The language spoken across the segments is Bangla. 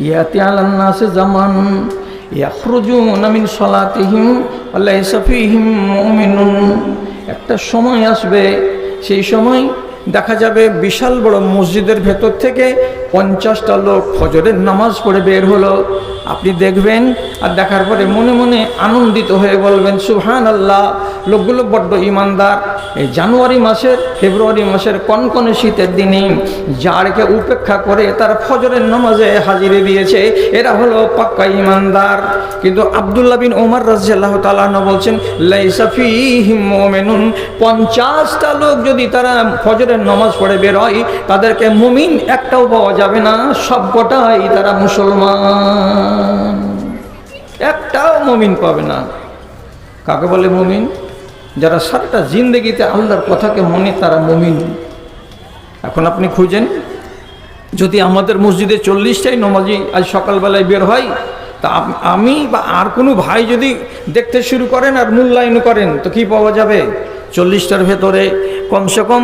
ইয়াতি আলান নাসি জামানুন ইয়াখরুজুনা মিন সালাতিহিম ওয়া লাইসা ফীহিম মুমিনুন। একটা সময় আসবে, সেই সময় দেখা যাবে বিশাল বড় মসজিদের ভেতর থেকে 50টা লোক ফজরের নামাজ পড়ে বের হলো। আপনি দেখবেন আর দেখার পরে মনে মনে আনন্দিত হয়ে বলবেন সুবহানাল্লাহ, লোকগুলো বড্ড ইমানদার। এই জানুয়ারি মাসের ফেব্রুয়ারি মাসের কনকনে শীতের দিনে যারকে উপেক্ষা করে তারা ফজরের নামাজে হাজিরে দিয়েছে, এরা হলো পাক্কা ইমানদার। কিন্তু আব্দুল্লাহ বিন ওমর রাদিয়াল্লাহু তাআলা আনহু বলছেন লাইসা ফীহিম মুমিনুন, 50টা লোক যদি তারা ফজরের নামাজ পড়ে বের হয়, তাদেরকে মুমিন একটাও পাওয়া যাবে না, সবকটাই তারা মুসলমান, একটাও মুমিন পাবে না। কাকে বলে মুমিন? যারা সারাটা জিন্দেগিতে আল্লাহর কথাকে মনে, তারা মুমিন। এখন আপনি খুঁজেন, যদি আমাদের মসজিদে 40টাই নমাজি আজ সকালবেলায় বের হয়, তা আমি বা আর কোনো ভাই যদি দেখতে শুরু করেন আর মূল্যায়ন করেন, তো কি পাওয়া যাবে? 40টার ভেতরে কমসে কম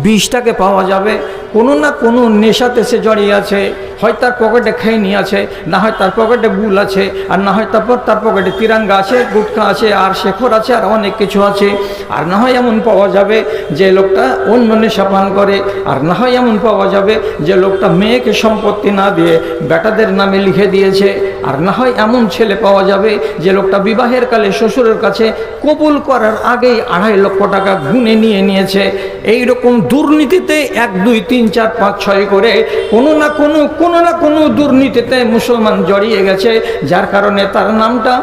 20টাকে পাওয়া যাবে কোনো না কোনো নেশাতে সে জড়িয়ে আছে। হয় তার পকেটে খৈনি আছে, না হয় তার পকেটে গুল আছে, আর না হয় তার পকেটে তিরাঙ্গা আছে, গুটখা আছে, আর শেখর আছে, আর অনেক কিছু আছে। আর না হয় এমন পাওয়া যাবে যে লোকটা অন্য নেশা পান করে, আর না হয় এমন পাওয়া যাবে যে লোকটা মেয়েকে সম্পত্তি না দিয়ে বেটাদের নামে লিখে দিয়েছে, আর না হয় এমন ছেলে পাওয়া যাবে যে লোকটা বিবাহের কালে শ্বশুরের কাছে কবুল করার আগেই 2.5 লক্ষ টাকা গুনে নিয়ে নিয়েছে। এই রকম দুর্নীতিতে 1 2 3 4 5 6 করে কোনো না কোনো দুর্নীতিতে মুসলমান জড়িয়ে গেছে, যার কারণে তার নামটা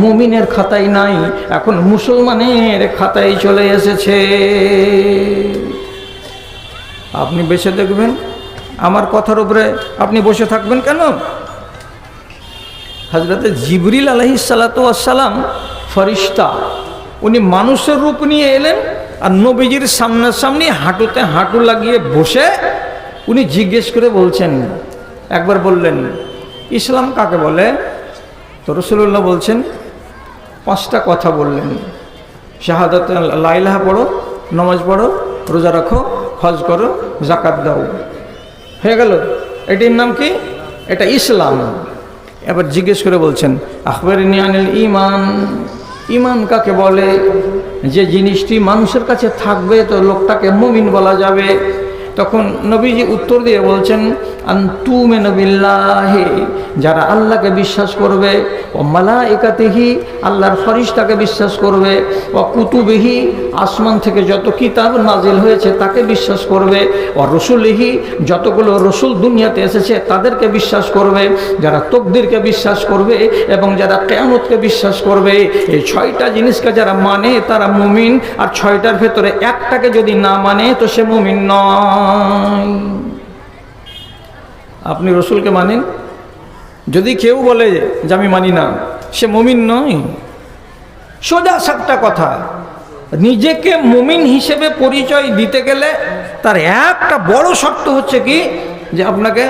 মুমিনের খাতায় নাই, এখন মুসলমানের খাতায় চলে এসেছে। আপনি বেঁচে দেখবেন, আমার কথার উপরে আপনি বসে থাকবেন কেন? হযরতে জিবরিল আলাইহিস সালাতু ওয়াস সালাম ফেরেশতা, উনি মানুষের রূপ নিয়ে এলেন আর নবীজির সামনাসামনি হাঁটুতে হাঁটু লাগিয়ে বসে উনি জিজ্ঞেস করে বলছেন, একবার বললেন ইসলাম কাকে বলে? তো রাসূলুল্লাহ বলছেন 5টা কথা বললেন, শাহাদাত লা ইলাহা পড়ো, নামাজ পড়ো, রোজা রাখো, হজ করো, যাকাত দাও, হয়ে গেল। এটির নাম কি? এটা ইসলাম। এবার জিজ্ঞেস করে বলছেন আখবিরনি আনিল ঈমান, ঈমান কাকে বলে? যে জিনিসটি মানুষের কাছে থাকবে তো লোকটাকে মুমিন বলা যাবে। তখন নবীজি উত্তর দিয়ে বলছেন আনতুমিনু বিল্লাহি, যারা আল্লাহকে বিশ্বাস করবে, ও মালাইকাতিহি, আল্লাহর ফেরেশতাকে বিশ্বাস করবে, ও কুতুবিহি, আসমান থেকে যত কিতাব নাজিল হয়েছে তাকে বিশ্বাস করবে, ও রসুলিহি, যতগুলো রসুল দুনিয়াতে এসেছে তাদেরকে বিশ্বাস করবে, যারা তকদিরকে বিশ্বাস করবে এবং যারা কিয়ামতকে বিশ্বাস করবে। এই 6টা জিনিসকে যারা মানে তারা মুমিন, আর 6টার ভেতরে একটাকে যদি না মানে তো সে মুমিন নয়। আপনি রসুলকে মানেন? যদি কেউ বলে যে আমি মানি না, সে মুমিন নয়। সোজা সাপটা কথা, নিজেকে মুমিন হিসেবে পরিচয় দিতে গেলে তার একটা বড় শর্ত হচ্ছে কি, যে আপনাকে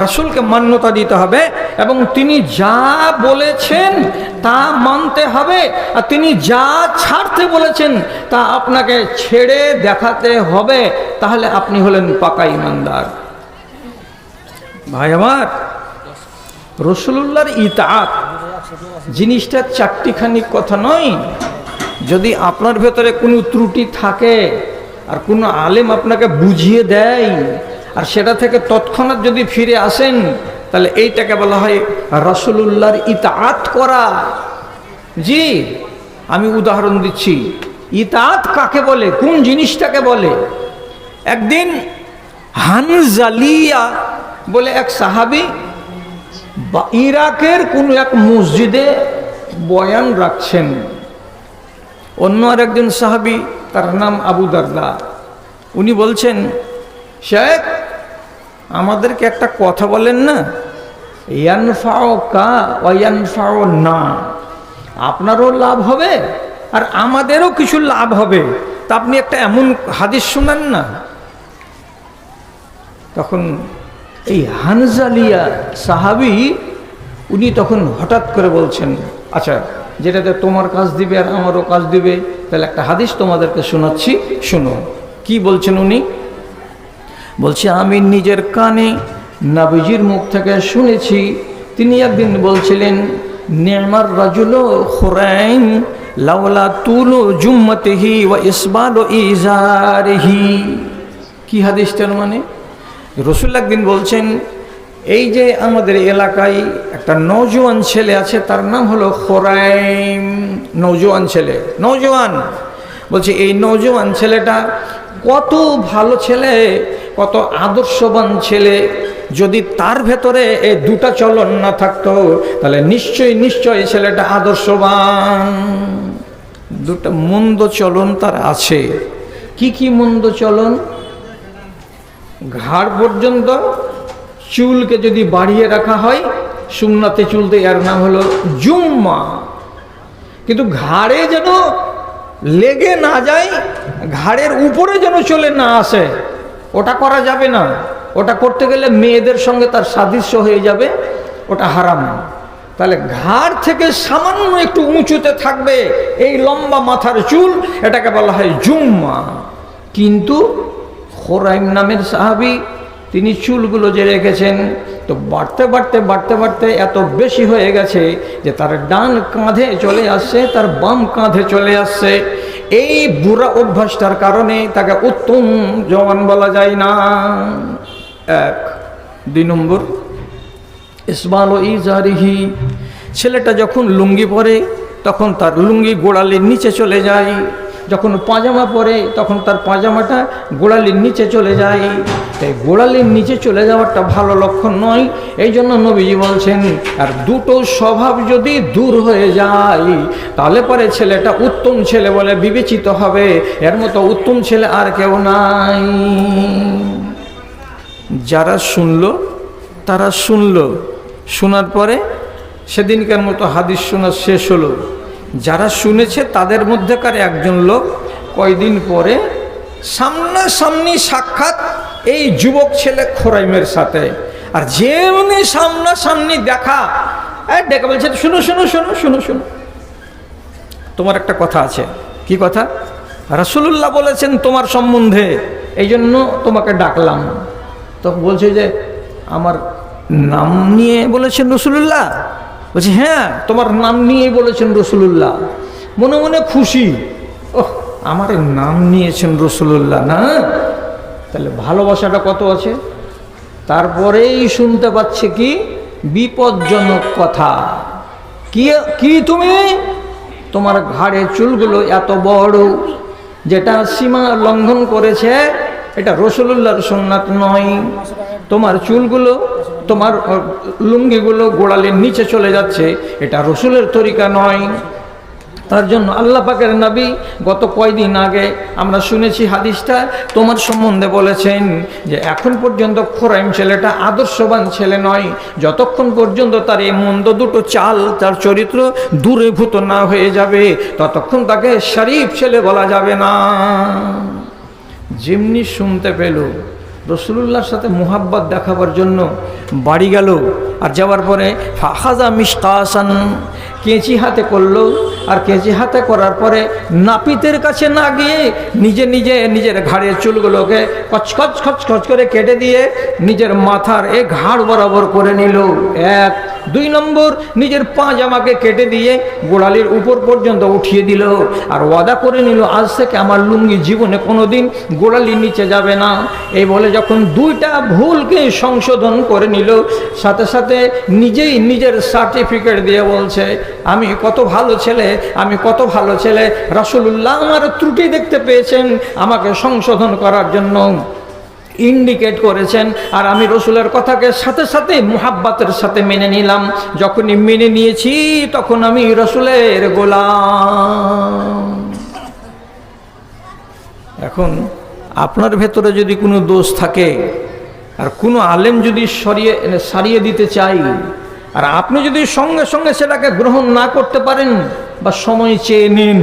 রাসূলকে মান্যতা দিতে হবে এবং তিনি যা বলেছেন তা মানতে হবে, আর তিনি যা ছাড়তে বলেছেন তা আপনাকে ছেড়ে দেখাতে হবে, তাহলে আপনি হলেন পাকা ঈমানদার। ভাই আমার, রাসূলুল্লাহর ইতাআত জিনিসটা চারটিখানি কথা নয়। যদি আপনার ভেতরে কোনো ত্রুটি থাকে আর কোনো আলেম আপনাকে বুঝিয়ে দেয় আর সেটা থেকে তৎক্ষণাৎ যদি ফিরে আসেন, তাহলে এইটাকে বলা হয় রাসূলুল্লাহর ইতাআত করা। জি, আমি উদাহরণ দিচ্ছি, ইতাআত কাকে বলে, কোন জিনিসটাকে বলে। একদিন হানজালিয়া বলে এক সাহাবী ইরাকের কোনো এক মসজিদে বয়ান রাখছেন। অন্য আর একজন সাহাবী, তার নাম আবু দারদা, উনি বলছেন শেখ আমাদেরকে একটা কথা বলেন না, ইয়ানফাউকা ওয়া ইয়ানফাউনা, আপনারও লাভ হবে আর আমাদেরও কিছু লাভ হবে, তা আপনি একটা এমন হাদিস শোনান না। তখন এই হানজালিয়া সাহাবী উনি তখন হঠাৎ করে বলছেন, আচ্ছা যেটাতে তোমার কাজ দিবে আর আমারও কাজ দিবে, তাহলে একটা হাদিস তোমাদেরকে শোনাচ্ছি, শুনো। কি বলছেন উনি? বলছে আমি নিজের কানে নবীজির মুখ থেকে শুনেছি তিনি একদিন বলছিলেন, নি'মার রাজুলু খুরাইম লাওলা তুলু জুম্মতিহি ওয়া ইসবালু ইজারিহি। কি হাদিসটার মানে? রাসূল একদিন বলছেন, এই যে আমাদের এলাকায় একটা নওজোয়ান ছেলে আছে, তার নাম হলো খুরাইম। নওজোয়ান ছেলে, নওজোয়ান বলছে, এই নওজোয়ান ছেলেটা কত ভালো ছেলে, কত আদর্শবান ছেলে। যদি তার ভেতরে এই দুটা চলন না থাকতো তাহলে নিশ্চয়ই ছেলেটা আদর্শবান। দুটা মন্দ চলন তার আছে। কি কি মন্দ চলন? ঘাড় পর্যন্ত চুলকে যদি বাড়িয়ে রাখা হয়, সুন্নাতে চুলতে, এর নাম হলো জুম্মা। কিন্তু ঘাড়ে যেন লেগে না যায়, ঘাড়ের উপরে যেন চলে না আসে, ওটা করা যাবে না। ওটা করতে গেলে মেয়েদের সঙ্গে তার সাদৃশ্য হয়ে যাবে, ওটা হারাম। তাহলে ঘাড় থেকে সামান্য একটু উঁচুতে থাকবে এই লম্বা মাথার চুল, এটাকে বলা হয় জুম্মা। কিন্তু খুরাইম নামের সাহাবী, তিনি চুলগুলো যে রেখেছেন, তো বাড়তে এত বেশি হয়ে গেছে যে তার ডান কাঁধে চলে আসছে, তার বাম কাঁধে চলে আসছে। এই বুড়া অভ্যাসটার কারণে তাকে উত্তম জওয়ান বলা যায় না। এক। 2 নম্বর, ইসবালু ইজারিহি, ছেলেটা যখন লুঙ্গি পরে তখন তার লুঙ্গি গোড়ালির নিচে চলে যায়। যখন পাজামা পরে তখন তার পাজামাটা গোড়ালির নিচে চলে যায়। তাই গোড়ালির নিচে চলে যাওয়াটা ভালো লক্ষণ নয়। এই জন্য নবীজি বলছেন, আর দুটো স্বভাব যদি দূর হয়ে যায় তাহলে পরে ছেলেটা উত্তম ছেলে বলে বিবেচিত হবে। এর মতো উত্তম ছেলে আর কেউ নাই। যারা শুনলো তারা শুনলো, শোনার পরে সেদিনকার মতো হাদিস শোনা শেষ হলো। যারা শুনেছে তাদের মধ্যেকার একজন লোক কয়দিন পরে সামনাসামনি সাক্ষাৎ এই যুবক ছেলে খুরাইমের সাথে। আর যেমনি সামনাসামনি দেখা, ডেকে বলছে, শুনো শুনো শুনো শুনো শুনো, তোমার একটা কথা আছে। কি কথা? রাসূলুল্লাহ বলেছেন তোমার সম্বন্ধে, এই জন্য তোমাকে ডাকলাম। তো বলছে যে আমার নাম নিয়ে বলেছেন রাসূলুল্লাহ? বলছে, হ্যাঁ, তোমার নাম নিয়ে বলেছেন রাসূলুল্লাহ। মনে মনে খুশি, ওহ, আমার নাম নিয়েছেন রাসূলুল্লাহ, না? তাহলে ভালোবাসাটা কত আছে। তারপরেই শুনতে পাচ্ছে কি বিপজ্জনক কথা। কি তুমি, তোমার ঘাড়ে চুলগুলো এত বড়, যেটা সীমা লঙ্ঘন করেছে, এটা রাসূলুল্লাহর সুন্নাত নয়। তোমার চুলগুলো, তোমার লুঙ্গিগুলো গোড়ালির নিচে চলে যাচ্ছে, এটা রসুলের তরিকা নয়। তার জন্য আল্লাহ পাকের নবী গত কয়দিন আগে আমরা শুনেছি হাদিসটা, তোমার সম্বন্ধে বলেছেন যে এখন পর্যন্ত খুরাইম ছেলেটা আদর্শবান ছেলে নয়, যতক্ষণ পর্যন্ত তার এই মন্দ দুটো চাল, তার চরিত্র দূরীভূত না হয়ে যাবে, ততক্ষণ তাকে শরীফ ছেলে বলা যাবে না। যেমনি শুনতে পেল, রাসূলুল্লাহর সাথে মুহাব্বত দেখাবার জন্য বাড়ি গেল। আর যাওয়ার পরে ফাখাযা মিশকাসান, কেঁচি হাতে করলো। আর কেঁচি হাতে করার পরে নাপিতের কাছে না গিয়ে নিজের ঘাড়ের চুলগুলোকে কচকচ খচখচ করে কেটে দিয়ে নিজের মাথার এ ঘাড় বরাবর করে নিল। 1। 2 নম্বর, নিজের পাজামাকে কেটে দিয়ে গোড়ালির উপর পর্যন্ত উঠিয়ে দিল। আর ওয়াদা করে নিল, আজ থেকে আমার লুঙ্গি জীবনে কোনোদিন গোড়ালির নিচে যাবে না। এই বলে যখন 2টা ভুলকে সংশোধন করে নিল, সাথে সাথে নিজেই নিজের সার্টিফিকেট দিয়ে বলছে, আমি কত ভালো ছেলে, আমি কত ভালো ছেলে। রাসূলুল্লাহ আমার ত্রুটি দেখতে পেয়েছেন, আমাকে সংশোধন করার জন্য ইন্ডিকেট করেছেন। আর আমি রসুলের কথাকে সাথে সাথে মুহাব্বতের সাথে মেনে নিলাম। যখনই মেনে নিয়েছি তখন আমি রসুলের গোলাম। এখন আপনার ভেতরে যদি কোনো দোষ থাকে, আর কোনো আলেম যদি সারিয়ে দিতে চাই, আর আপনি যদি সঙ্গে সঙ্গে সেটাকে গ্রহণ না করতে পারেন বা সময় চেয়ে নিন,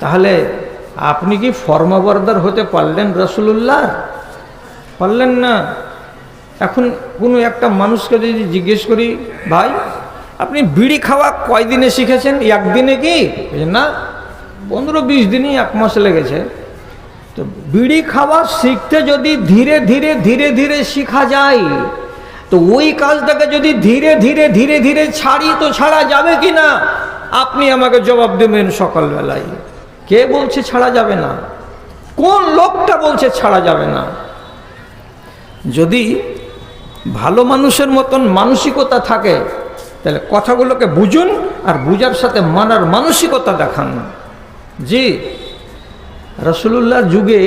তাহলে আপনি কি ফরমাবরদার হতে পারলেন রাসূলুল্লাহ? পারলেন না। এখন কোনো একটা মানুষকে যদি জিজ্ঞেস করি, ভাই আপনি বিড়ি খাওয়া কয়দিনে শিখেছেন? একদিনে কি না, 15-20 দিনই, 1 মাস লেগেছে। তো বিড়ি খাওয়া শিখতে যদি ধীরে ধীরে ধীরে ধীরে শেখা যায়, তো ওই কাজটাকে যদি ধীরে ধীরে ধীরে ধীরে ছাড়ি তো ছাড়া যাবে কি না? আপনি আমাকে জবাব দেবেন সকালবেলায়। কে বলছে ছাড়া যাবে না? কোন লোকটা বলছে ছাড়া যাবে না? যদি ভালো মানুষের মতন মানসিকতা থাকে তাহলে কথাগুলোকে বুঝুন আর বুঝার সাথে মানার মানসিকতা দেখান। জি, রাসূলুল্লাহর যুগে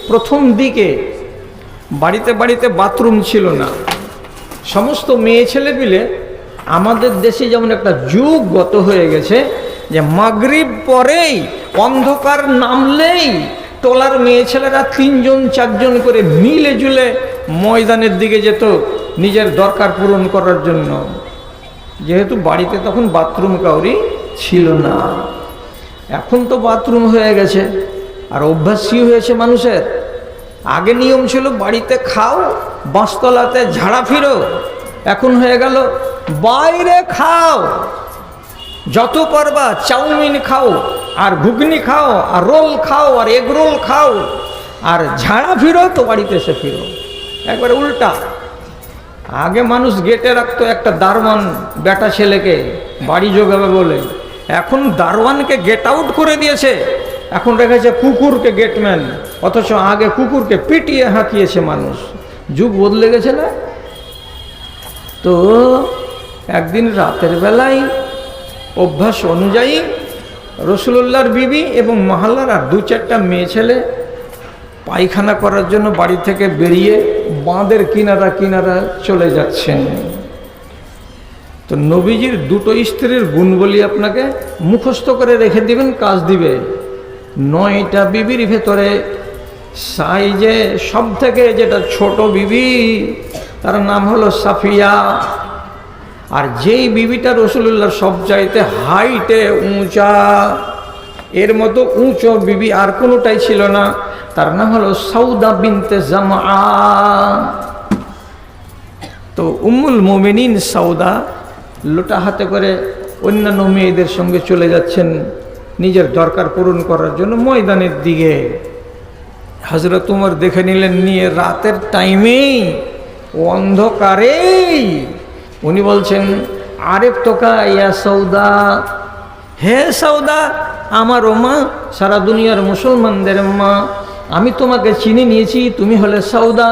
প্রথম দিকে বাড়িতে বাড়িতে বাথরুম ছিল না। সমস্ত মেয়ে ছেলে মিলে আমাদের দেশে যেমন একটা যুগ গত হয়ে গেছে যে মাগরিব পরেই অন্ধকার নামলেই টোলার মেয়ে ছেলেরা 3জন 4জন করে মিলে জুলে ময়দানের দিকে যেত নিজের দরকার পূরণ করার জন্য, যেহেতু বাড়িতে তখন বাথরুম কাউরি ছিল না। এখন তো বাথরুম হয়ে গেছে আর অভ্যাসই হয়েছে মানুষের। আগে নিয়ম ছিল বাড়িতে খাও, বাঁশতলাতে ঝাড়া ফিরো, এখন হয়ে গেল বাইরে খাও, যত পারবা চাউমিন খাও আর ঘুগনি খাও আর রোল খাও আর এগ রোল খাও, আর ঝাড়া ফিরো তো বাড়িতে এসে ফিরো। একবারে উল্টা। আগে মানুষ গেটে রাখতো একটা দারোয়ান বেটা ছেলেকে বাড়ি যোগাবে বলে, এখন দারোয়ানকে গেট আউট করে দিয়েছে, এখন রেখেছে কুকুরকে গেটম্যান। অথচ আগে কুকুরকে পিটিয়ে হাঁকিয়েছে মানুষ। যুগ বদলে গেছে না? তো একদিন রাতের বেলায় অভ্যাস অনুযায়ী রাসূলুল্লাহর বিবি এবং মহল্লার আর 2-4টা মেয়ে ছেলে পায়খানা করার জন্য বাড়ি থেকে বেরিয়ে বাঁধের কিনারা কিনারা চলে যাচ্ছেন। তো নবীজির 2টো স্ত্রীর গুণ বলি আপনাকে, মুখস্থ করে রেখে দিবেন, কাজ দিবে। 9টা বিবির ভেতরে সাইজে সব থেকে যেটা ছোট বিবি তার নাম হলো সাফিয়া। আর যেই বিবিটা রাসূলুল্লাহর সব চাইতে হাইটে উঁচা, এর মতো উঁচু বিবি আর কোনোটাই ছিল না, তার নাম হলো সাউদা বিনতে জামআ। তো উম্মুল মুমিনিন সাউদা লোটা হাতে করে অন্যান্য মেয়েদের সঙ্গে চলে যাচ্ছেন নিজের দরকার পূরণ করার জন্য ময়দানের দিকে। হযরত উমর দেখে নিলেন, নিয়ে রাতের টাইমেই অন্ধকারেই উনি বলছেন, আরেফ তোকা ইয়া সৌদা, হে সৌদা, আমার ও মা, সারা দুনিয়ার মুসলমানদের মা, আমি তোমাকে চিনে নিয়েছি, তুমি হলে সৌদা,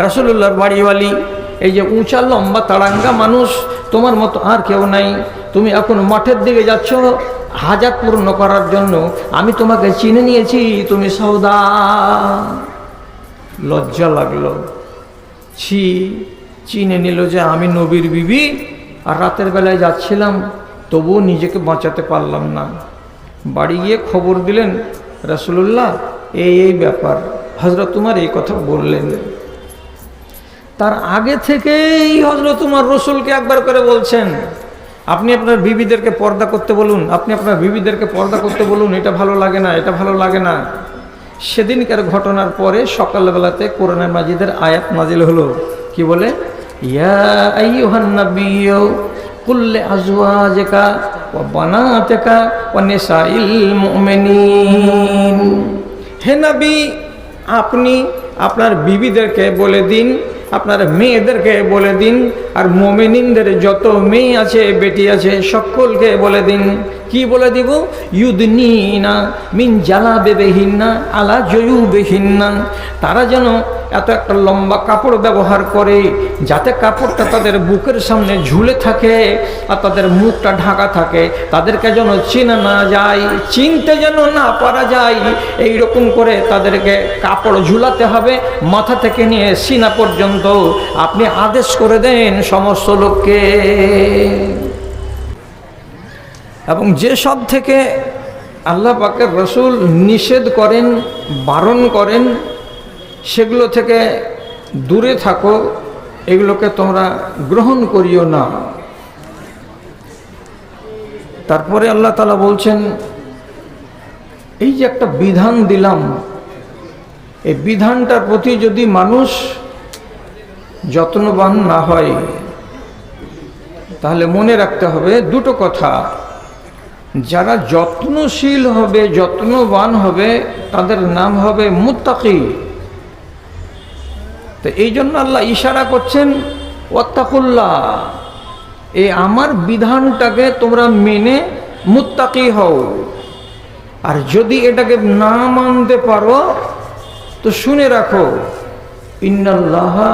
রাসূলুল্লাহর বাড়িওয়ালি। এই যে উঁচা লম্বা তাড়াঙ্গা মানুষ, তোমার মতো আর কেউ নাই। তুমি এখন মাঠের দিকে যাচ্ছ হাজাত পূর্ণ করার জন্য, আমি তোমাকে চিনে নিয়েছি, তুমি সৌদা। লজ্জা লাগলো, ছি, চিনে নিল যে আমি নবীর বিবি, আর রাতের বেলায় যাচ্ছিলাম, তবুও নিজেকে বাঁচাতে পারলাম না। বাড়ি গিয়ে খবর দিলেন, রাসূলুল্লাহ এই ব্যাপার, হযরত উমর এই কথা বললেন। তার আগে থেকেই হযরত উমর রাসূলকে একবার করে বলছেন, আপনি আপনার বিবিদেরকে পর্দা করতে বলুন, আপনি আপনার বিবিদেরকে পর্দা করতে বলুন, এটা ভালো লাগে না, এটা ভালো লাগে না। সেদিনকার ঘটনার পরে সকালবেলাতে কোরআন মাজিদের আয়াত নাজিল হলো, কি বলে, ইয়া আইয়ুহান নাবিয়্যু কুল লিআজওয়াজিকা ওয়া বানাতিকা ওয়া নিসাইল মুমিনিন। হে নবী, আপনি আপনার বিবিদেরকে বলে দিন, আপনার মেয়েদেরকে বলে দিন, আর মুমিনিনদের যত মেয়ে আছে বেটি আছে সকলকে বলে দিন। কি বলে দিব? ইউদনিনা মিন জালাবিবিহিন্না আলা জুয়ুবিহিন্না, তারা যেন এত একটা লম্বা কাপড় ব্যবহার করে যাতে কাপড়টা তাদের বুকের সামনে ঝুলে থাকে আর তাদের মুখটা ঢাকা থাকে, তাদেরকে যেন চেনা না যায়, চিনতে যেন না পারা যায়, এই রকম করে তাদেরকে কাপড় ঝুলাতে হবে মাথা থেকে নিয়ে সিনা পর্যন্ত। আপনি আদেশ করে দেন সমস্ত লোককে। এবং যে সব থেকে আল্লাহ পাকের রাসূল নিষেধ করেন, বারণ করেন, সেগুলো থেকে দূরে থাকো, এগুলোকে তোমরা গ্রহণ করিও না। তারপরে আল্লাহ তাআলা বলছেন, এই যে একটা বিধান দিলাম, এই বিধানটার প্রতি যদি মানুষ যত্নবান না হয় তাহলে মনে রাখতে হবে দুটো কথা। যারা যত্নশীল হবে, যত্নবান হবে, তাদের নাম হবে মুত্তাকি। তো এই জন্য আল্লাহ ইশারা করছেন, ওয়াত্তাকুল্লাহ, এই আমার বিধানটাকে তোমরা মেনে মুত্তাকি হও। আর যদি এটাকে না মানতে পারো তো শুনে রাখো, ইন্নাল্লাহা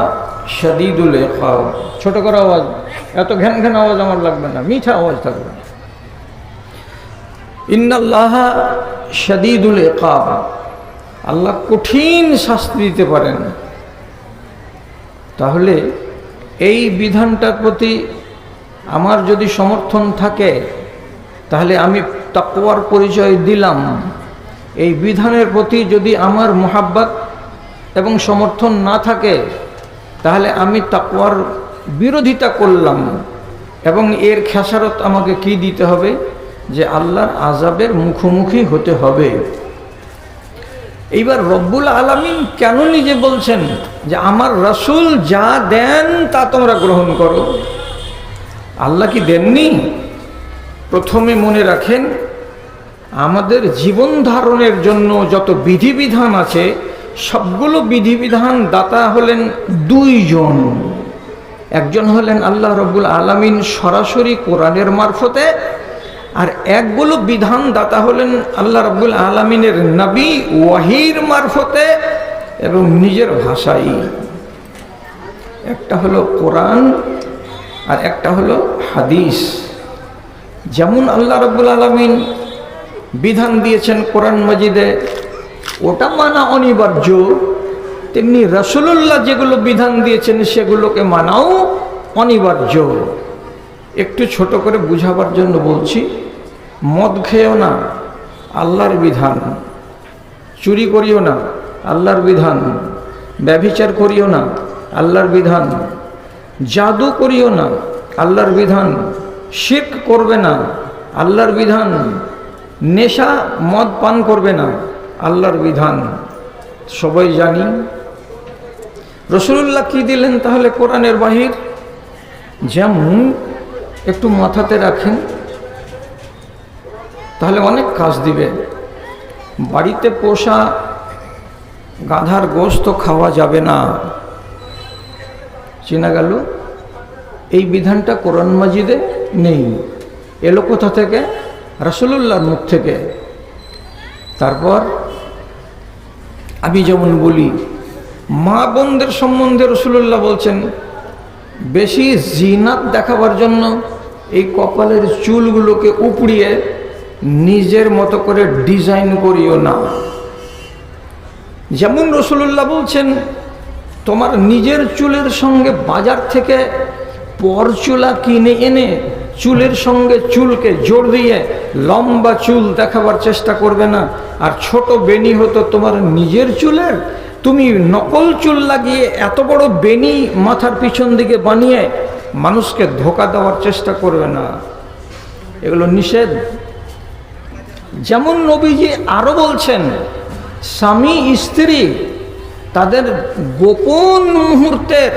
শাদীদুল ইকাব। ছোট করে আওয়াজ, এত ঘ্যান ঘ্যান আওয়াজ আমার লাগবে না, মিঠা আওয়াজ থাকবে। ইন্নাল্লাহা শাদীদুল ইকাব, আল্লাহ কঠিন শাস্তি দিতে পারেন। তাহলে এই বিধানটার প্রতি আমার যদি সমর্থন থাকে, তাহলে আমি তাকওয়ার পরিচয় দিলাম। এই বিধানের প্রতি যদি আমার মুহাব্বত এবং সমর্থন না থাকে, তাহলে আমি তাকওয়ার বিরোধিতা করলাম। এবং এর খেসারত আমাকে কি দিতে হবে? যে আল্লাহর আযাবের মুখোমুখি হতে হবে। এইবার রব্বুল আলামিন কেন নিজে বলছেন যে আমার রাসূল যা দেন তা তোমরা গ্রহণ করো? আল্লাহ কি দেননি? প্রথমে মনে রাখেন, আমাদের জীবন ধারণের জন্য যত বিধিবিধান আছে, সবগুলো বিধিবিধান দাতা হলেন দুইজন। একজন হলেন আল্লাহ রব্বুল আলামিন সরাসরি কোরআনের মারফতে, আর একগুলো বিধান দাতা হলেন আল্লাহ রব্বুল আলামিনের নবী ওয়াহির মারফতে এবং নিজের ভাষায়। একটা হলো কোরআন আর একটা হলো হাদিস। যেমন আল্লাহ রব্বুল আলামিন বিধান দিয়েছেন কোরআন মাজিদে, ওটা মানা অনিবার্য, তেমনি রাসূলুল্লাহ যেগুলো বিধান দিয়েছেন সেগুলোকে মানাও অনিবার্য। একটু ছোট করে বুঝাবার জন্য বলছি, মদ খেয়েও না, আল্লাহর বিধান। চুরি করিও না, আল্লাহর বিধান। ব্যভিচার করিও না, আল্লাহর বিধান। জাদু করিও না, আল্লাহর বিধান। শিরক করবে না, আল্লাহর বিধান। নেশা মদ পান করবে না, আল্লাহর বিধান। সবাই জানি। রাসূলুল্লাহ কি দিলেন তাহলে কোরআনের বাহির? যেমন একটু মাথাতে রাখেন, তাহলে অনেক কাজ দিবে। বাড়িতে পোষা গাধার গোশত খাওয়া যাবে না, চেনা গেল? এই বিধানটা কোরআন মাজিদে নেই। এলো কোথা থেকে? রাসূলুল্লাহর মুখ থেকে। তারপর আমি যেমন বলি, মা বোনদের সম্বন্ধে রাসূলুল্লাহ বলছেন, বেশি জিনাত দেখাবার জন্য এই কপালের চুলগুলোকে উপড়িয়ে নিজের মতো করে ডিজাইন করিও না। যেমন রাসূলুল্লাহ বলছেন, তোমার নিজের চুলের সঙ্গে বাজার থেকে পরচুলা কিনে এনে চুলের সঙ্গে চুলকে জোর দিয়ে লম্বা চুল দেখাবার চেষ্টা করবে না। আর ছোট বেনি হতো তোমার নিজের চুলের, তুমি নকল চুল লাগিয়ে এত বড় বেনি মাথার পিছন দিকে বানিয়ে মানুষকে ধোঁকা দেওয়ার চেষ্টা করবে না। এগুলো নিষেধ। যেমন নবীজি আরো বলছেন, স্বামী স্ত্রী তাদের গোপন মুহূর্তের,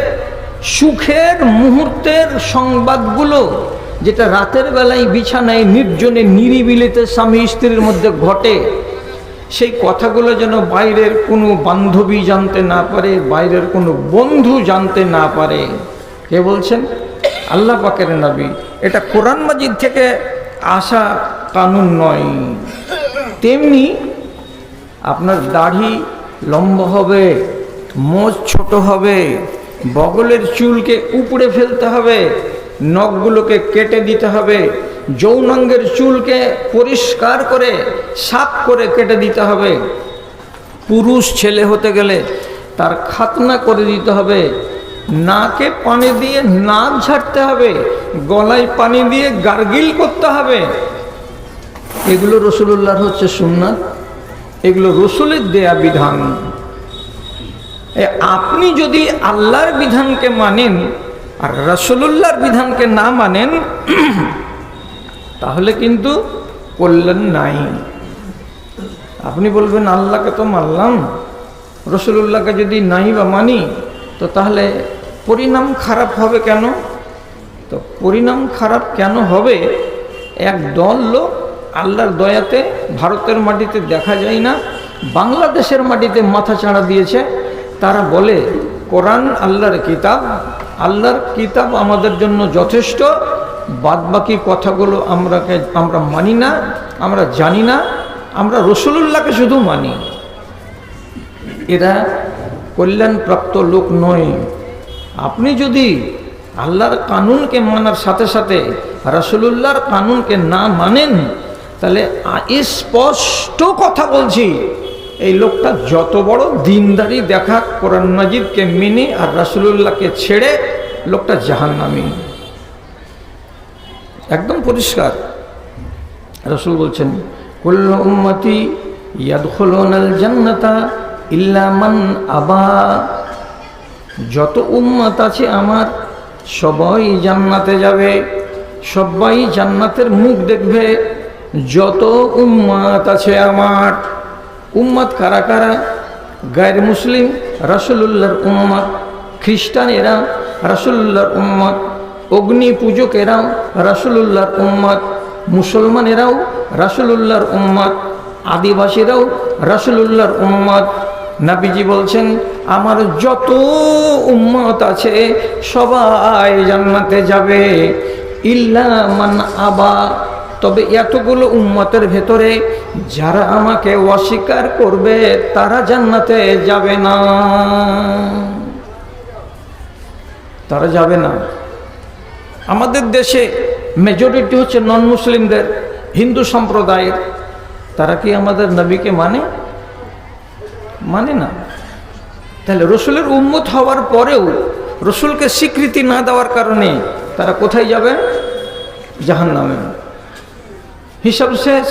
সুখের মুহূর্তের সংবাদগুলো যেটা রাতের বেলায় বিছানায় নির্জনে নিরিবিলিতে স্বামী স্ত্রীর মধ্যে ঘটে, সেই কথাগুলো যেন বাইরের কোনো বান্ধবী জানতে না পারে, বাইরের কোনো বন্ধু জানতে না পারে। কে বলছেন? আল্লাহ পাকের নবী। এটা কোরআন মাজিদ থেকে আসা কানুন নয়। তেমনি আপনার দাড়ি লম্বা হবে, মোজ ছোট হবে, বগলের চুলকে উপড়ে ফেলতে হবে, নখগুলোকে কেটে দিতে হবে, যৌনাঙ্গের চুলকে পরিষ্কার করে সাফ করে কেটে দিতে হবে। পুরুষ ছেলে হতে গেলে তার খাতনা করে দিতে হবে, নাকে পানি দিয়ে নাক ঝাড়তে হবে, গলায় পানি দিয়ে গার্গিল করতে হবে। এগুলো রাসূলুল্লাহর হচ্ছে সুন্নাত, এগুলো রাসূলের দেয়া বিধান। আপনি যদি আল্লাহর বিধানকে মানেন আর রাসূলুল্লাহর বিধানকে না মানেন, তাহলে কিন্তু কল্যাণ নাই। আপনি বলবেন আল্লাহকে তো মানলাম, রাসূলুল্লাহকে যদি নাই বা মানি, তো তাহলে পরিণাম খারাপ হবে কেন? তো পরিণাম খারাপ কেন হবে? এক দল লোক আল্লাহর দয়াতে ভারতের মাটিতে দেখা যায় না, বাংলাদেশের মাটিতে মাথা চাড়া দিয়েছে। তারা বলে কোরআন আল্লাহর কিতাব, আল্লাহর কিতাব আমাদের জন্য যথেষ্ট, বাদবাকি কথাগুলো আমরা মানি না, আমরা জানি না, আমরা রসুলুল্লাহকে শুধু মানি। এরা কল্যাণপ্রাপ্ত লোক নয়। আপনি যদি আল্লাহর কানুনকে মানার সাথে সাথে রাসূলুল্লাহর কানুনকে না মানেন, তাহলে স্পষ্ট কথা বলছি, এই লোকটা যত বড় দিনদারি দেখা, কোরআন মাজিদকে মেনে আর রাসূলুল্লাহকে ছেড়ে, লোকটা জাহান্নামী, একদম পরিষ্কার। রাসূল বলছেন, কুল্লু উম্মতি ইয়াদখুলুনাল জান্নাতা ইল্লা মান আবা। যত উম্মত আছে আমার, সবাই জান্নাতে যাবে, সবাই জান্নাতের মুখ দেখবে। যত উম্মত আছে আমার, উম্মত কারা কারা? গায়ের মুসলিম রাসূলুল্লাহর উম্মত, খ্রিস্টান এরা রাসূলুল্লাহর উম্মত, অগ্নি পূজক এরাও রাসূলুল্লাহর উম্মত, মুসলমান এরাও রাসূলুল্লাহর উম্মত, আদিবাসীরাও রাসূলুল্লাহর উম্মত। নবীজি বলছেন, আমার যত উম্মত আছে সবাই জান্নাতে যাবে, ইল্লা মান আবা। তবে এতগুলো উম্মতের ভেতরে যারা আমাকে অস্বীকার করবে তারা জান্নাতে যাবে না, তারা যাবে না। আমাদের দেশে মেজরিটি হচ্ছে নন মুসলিমদের, হিন্দু সম্প্রদায়ের। তারা কি আমাদের নবীকে মানে না? তাহলে রসুলের উম্মত হওয়ার পরেও রসুলকে স্বীকৃতি না দেওয়ার কারণে তারা কোথায় যাবে? জাহান্নামে। হিসাব শেষ।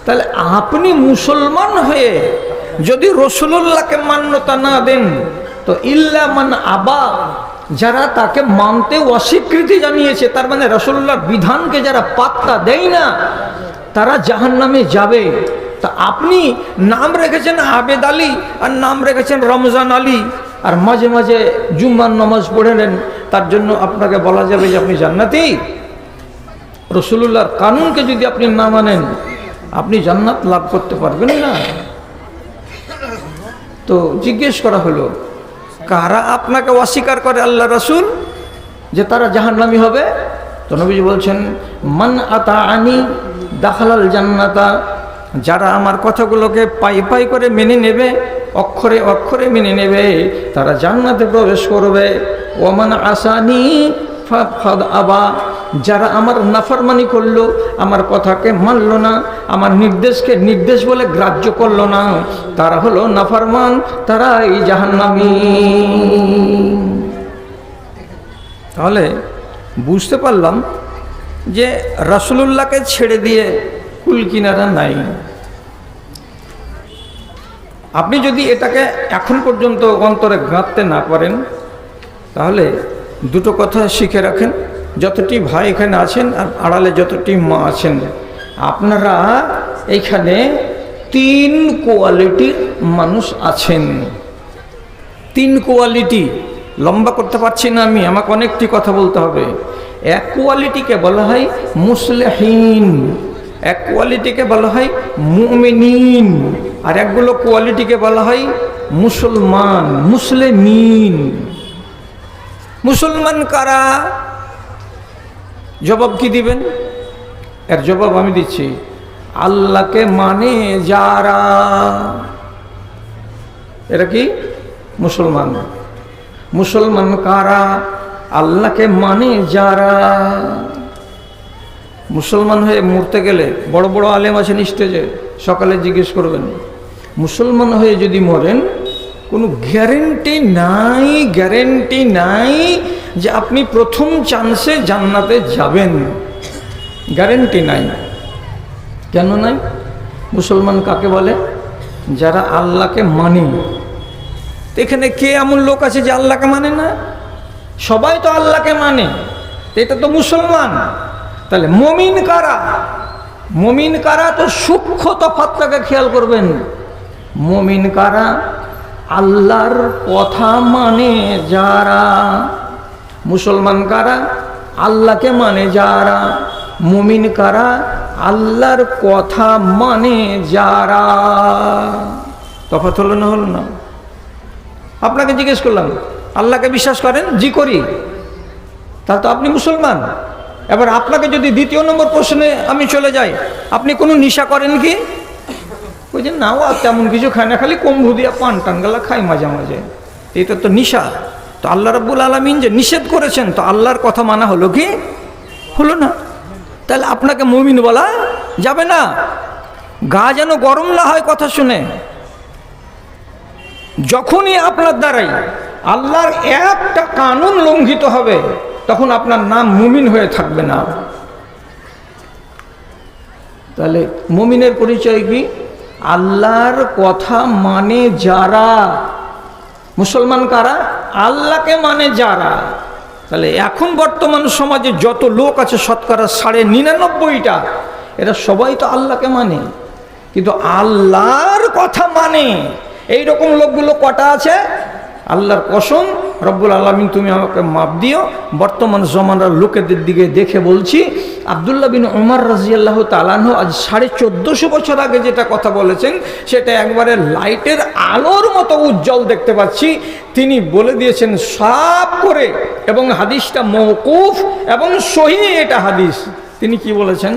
তাহলে আপনি মুসলমান হয়ে যদি রসুলুল্লাহকে মান্যতা না দেন, তো ইল্লা মান আবা, যারা তাকে মানতে অস্বীকৃতি জানিয়েছে, তার মানে রাসূলুল্লাহর বিধানকে যারা পাত্তা দেয় না, তারা জাহান্নামে যাবে। তা আপনি নাম রেখেছেন আবেদ আলী আর নাম রেখেছেন রমজান আলী, আর মাঝে মাঝে জুম্মার নামাজ পড়ে নেন, তার জন্য আপনাকে বলা যাবে যে আপনি জান্নাতি? রাসূলুল্লাহর কানুনকে যদি আপনি না মানেন, আপনি জান্নাত লাভ করতে পারবেন না। তো জিজ্ঞেস করা হলো, কারা আপনাকে অস্বীকার করে আল্লাহ রাসূল, যে তারা জাহান্নামী হবে? তো নবীজি বলছেন, মান আতাআনি দাখালাল জান্নাতা। যারা আমার কথাগুলোকে পাই পাই করে মেনে নেবে, অক্ষরে অক্ষরে মেনে নেবে, তারা জান্নাতে প্রবেশ করবে। ওমান আসানি ফাদ আবা। যারা আমার নাফরমানি করলো, আমার কথাকে মানল না, আমার নির্দেশকে নির্দেশ বলে গ্রাহ্য করলো না, তারা হলো নাফরমান, তারা এই জাহান্নামী। তাহলে বুঝতে পারলাম যে রাসূলুল্লাহকে ছেড়ে দিয়ে কুল কিনারা নাই। আপনি যদি এটাকে এখন পর্যন্ত অন্তরে গাঁথতে না পারেন, তাহলে দুটো কথা শিখে রাখেন। যতটি ভাই এখানে আছেন আর আড়ালে যতটি মা আছেন, আপনারা এইখানে 3 কোয়ালিটির মানুষ আছেন। 3 কোয়ালিটি। লম্বা করতে পারছি না আমি, আমাকে অনেকটি কথা বলতে হবে। এক কোয়ালিটিকে বলা হয় মুসলিহিন, এক কোয়ালিটিকে বলা হয় মুমিনিন, আর একগুলো কোয়ালিটিকে বলা হয় মুসলমান, মুসলিমিন। মুসলমান কারা? জবাব কি দিবেন? এর জবাব আমি দিচ্ছি, আল্লাহকে মানে যারা, এরা কি মুসলমান। মুসলমান কারা? আল্লাহকে মানে যারা। মুসলমান হয়ে মরতে গেলে, বড় বড় আলেম আছেন স্টেজে, সকালে জিজ্ঞেস করবেন, মুসলমান হয়ে যদি মরেন, কোনো গ্যারেন্টি নাই যে আপনি প্রথম চান্সে জান্নাতে যাবেন। গ্যারেন্টি নাই। কেন নাই? মুসলমান কাকে বলে? যারা আল্লাহকে মানে। এখানে কে এমন লোক আছে যে আল্লাহকে মানে না? সবাই তো আল্লাহকে মানে, এটা তো মুসলমান। তাহলে মুমিন কারা? মুমিন কারা? তো সূক্ষ্ম তফাৎটাকে খেয়াল করবেন। মুমিন কারা? আল্লাহর কথা মানে যারা। মুসলমান কারা? আল্লাহকে মানে যারা। মুমিন কারা? আল্লাহর কথা মানে যারা। তফাৎ হলো না? আপনাকে জিজ্ঞেস করলাম, আল্লাহকে বিশ্বাস করেন? জি করি। তাহলে তো আপনি মুসলমান। এবার আপনাকে যদি দ্বিতীয় নম্বর প্রশ্নে আমি চলে যাই, আপনি কোনো নেশা করেন কি? ওই যে না, ও তেমন কিছু খায় না, খালি কম্বু দিয়া পান টানগালা খায় মাঝে মাঝে, এটা তো নেশা। তো আল্লাহ রাব্বুল আলামিন যে নিষেধ করেছেন, তো আল্লাহর কথা মানা হলো কি? হলো না। তাহলে আপনাকে মুমিন বলা যাবে না। গা যেন গরম না হয় কথা শুনে। যখনই আপনার দ্বারাই আল্লাহর একটা কানুন লঙ্ঘিত হবে, তখন আপনার নাম মুমিন হয়ে থাকবে না। তাহলে মুমিনের পরিচয় কি? আল্লাহর কথা মানে যারা। মুসলমান কারা? আল্লাহকে মানে যারা। তাহলে এখন বর্তমান সমাজে যত লোক আছে, শতকরা 99.9টা, এরা সবাই তো আল্লাহকে মানে, কিন্তু আল্লাহর কথা মানে এইরকম লোকগুলো কটা আছে? আল্লাহর কসম, রব্বুল আলামিন তুমি আমাকে মাপ দিও, বর্তমান জমানার লোকেদের দিকে দেখে বলছি, আব্দুল্লাহ বিন উমর রাদিয়াল্লাহু তাআলা আনহু আজ 1450 বছর আগে যেটা কথা বলেছেন, সেটা একবারে লাইটের আলোর মতো উজ্জ্বল দেখতে পাচ্ছি। তিনি বলে দিয়েছেন সাফ করে, এবং হাদিসটা মওকুফ এবং সহিহ, এটা হাদিস। তিনি কি বলেছেন?